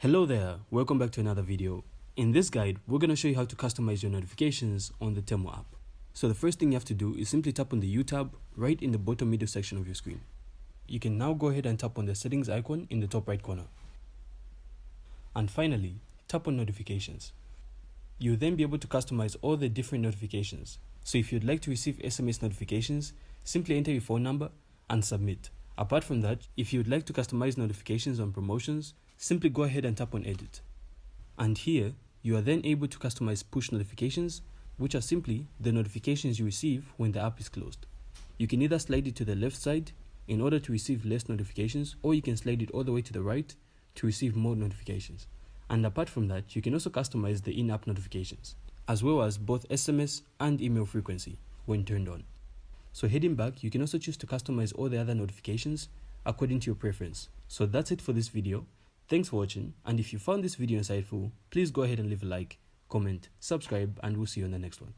Hello there, welcome back to another video. In this guide, we're going to show you how to customize your notifications on the Temu app. So the first thing you have to do is simply tap on the U tab right in the bottom middle section of your screen. You can now go ahead and tap on the settings icon in the top right corner. And finally, tap on notifications. You'll then be able to customize all the different notifications. So if you'd like to receive SMS notifications, simply enter your phone number and submit. Apart from that, if you'd like to customize notifications on promotions, simply go ahead and tap on edit. And here, you are then able to customize push notifications, which are simply the notifications you receive when the app is closed. You can either slide it to the left side in order to receive less notifications, or you can slide it all the way to the right to receive more notifications. And apart from that, you can also customize the in-app notifications, as well as both SMS and email frequency when turned on. So heading back, you can also choose to customize all the other notifications according to your preference. So that's it for this video. Thanks for watching, and if you found this video insightful, please go ahead and leave a like, comment, subscribe, and we'll see you on the next one.